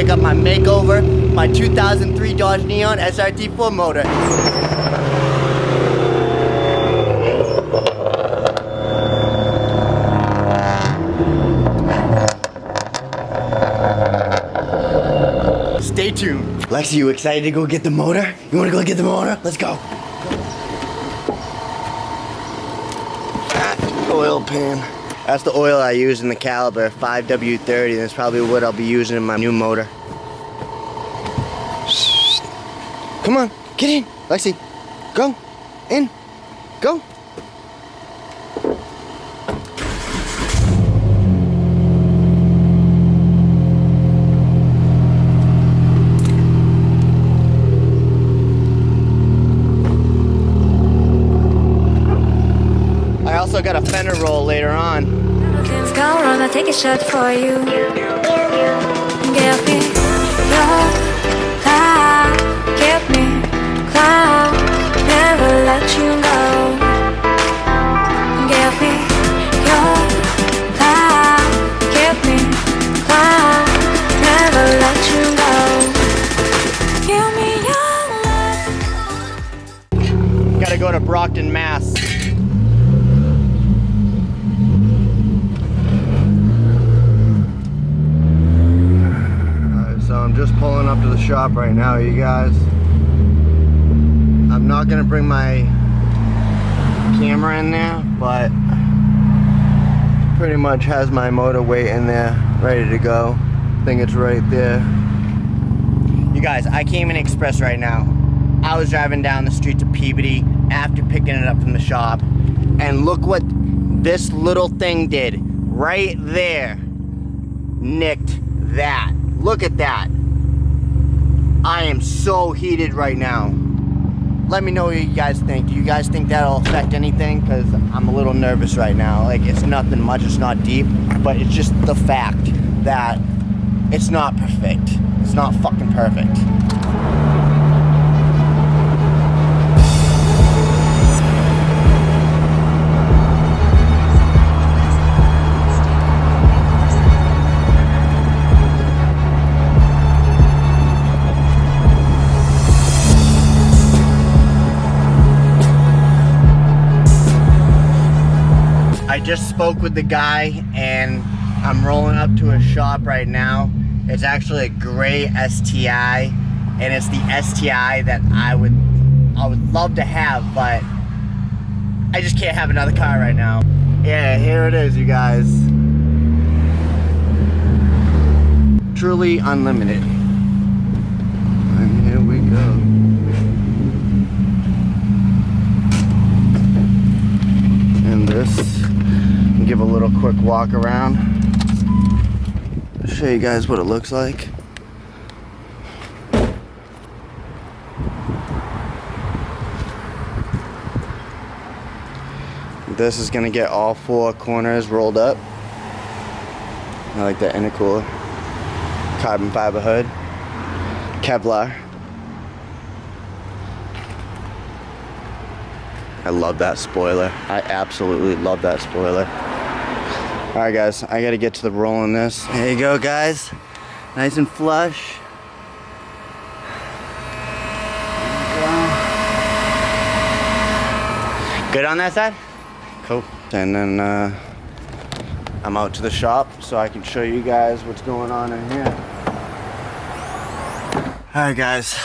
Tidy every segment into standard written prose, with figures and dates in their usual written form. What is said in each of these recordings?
check out my makeover, my 2003 Dodge Neon SRT4 motor. Stay tuned. Lexi, you excited to go get the motor? You wanna go get the motor? Let's go. Oil pan. That's the oil I use in the Caliber 5W30. That's probably what I'll be using in my new motor. Come on, get in. Lexi, go. In. Go. I also got a fender roll later on. Come run, I'll take a shot for you. Give me your love, give me cloud, never let you go. Give me your love, give me cloud, never let you go. Give me your love. Gotta go to Brockton, Mass. So I'm just pulling up to the shop right now, you guys. I'm not gonna bring my camera in there, but pretty much has my motor weight in there, ready to go. I think it's right there. You guys, I came in express right now. I was driving down the street to Peabody after picking it up from the shop, and look what this little thing did right there. Nicked that. Look at that. I am so heated right now. Let me know what you guys think. Do you guys think that'll affect anything? Because I'm a little nervous right now. Like, it's nothing much, it's not deep, but it's just the fact that it's not perfect. It's not fucking perfect. I just spoke with the guy and I'm rolling up to a shop right now. It's actually a gray STI, and it's the STI that I would love to have, but I just can't have another car right now. Yeah, here it is, you guys. Truly unlimited. And here we go. And this, give a little quick walk around. I'll show you guys what it looks like. This is gonna get all four corners rolled up. I like that intercooler. Carbon fiber hood. Kevlar. I love that spoiler. I absolutely love that spoiler. Alright guys, I gotta get to the rolling this. There you go guys. Nice and flush. Good on that side? Cool. And then I'm out to the shop so I can show you guys what's going on in here. Alright guys.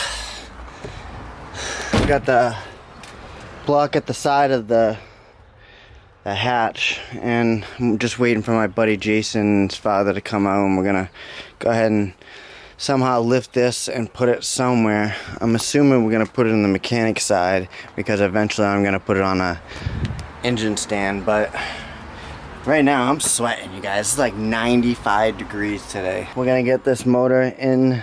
We got the block at the side of the hatch, and I'm just waiting for my buddy Jason's father to come out, and we're gonna go ahead and somehow lift this and put it somewhere. I'm assuming we're gonna put it in the mechanic side because eventually I'm gonna put it on a engine stand, but right now I'm sweating, you guys. It's like 95 degrees today. We're gonna get this motor in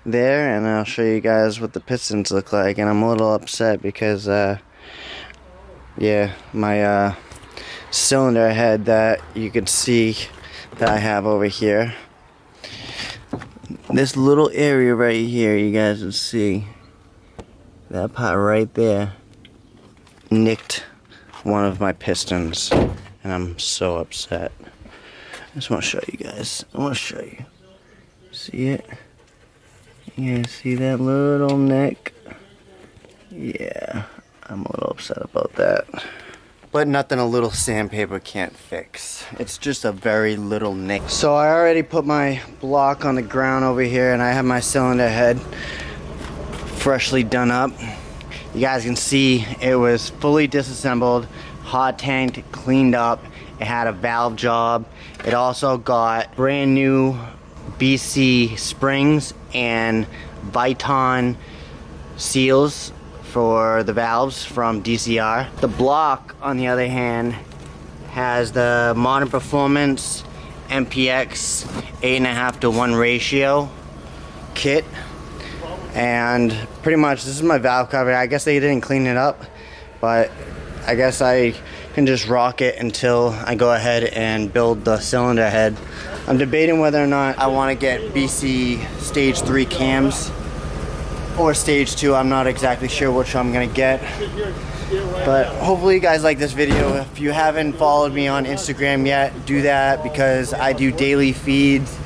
there and I'll show you guys what the pistons look like, and I'm a little upset because yeah, my cylinder head that you can see that I have over here, this little area right here, you guys can see that part right there nicked one of my pistons, and I'm so upset. I just want to show you guys. I want to show you. See it? You see that little nick? Yeah, I'm a little upset about that. But nothing a little sandpaper can't fix. It's just a very little nick. So I already put my block on the ground over here, and I have my cylinder head freshly done up. You guys can see it was fully disassembled, hot tanked, cleaned up. It had a valve job. It also got brand new BC springs and Viton seals for the valves from DCR. The block, on the other hand, has the Modern Performance MPX 8.5:1 ratio kit. And pretty much this is my valve cover. I guess they didn't clean it up, but I guess I can just rock it until I go ahead and build the cylinder head. I'm debating whether or not I want to get BC stage 3 cams or stage 2. I'm not exactly sure which I'm gonna get, but hopefully you guys like this video. If you haven't followed me on Instagram yet, do that, because I do daily feeds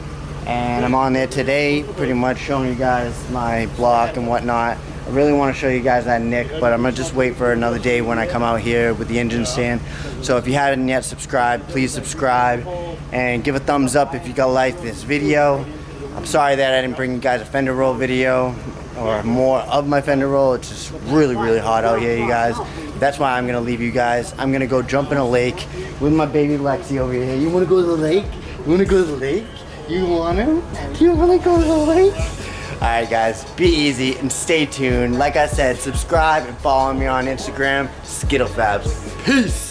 and I'm on there today pretty much showing you guys my block and whatnot. I really want to show you guys that nick, but I'm gonna just wait for another day when I come out here with the engine stand. So if you haven't yet subscribed, please subscribe and give a thumbs up if you guys like this video. I'm sorry that I didn't bring you guys a fender roll video or more of my fender roll. It's just really, really hot out here, you guys. That's why I'm gonna leave you guys. I'm gonna go jump in a lake with my baby Lexi over here. You wanna go to the lake? You wanna go to the lake? You wanna? Do you wanna go to the lake? Alright guys, be easy and stay tuned. Like I said, subscribe and follow me on Instagram, SkittleFabs. Peace!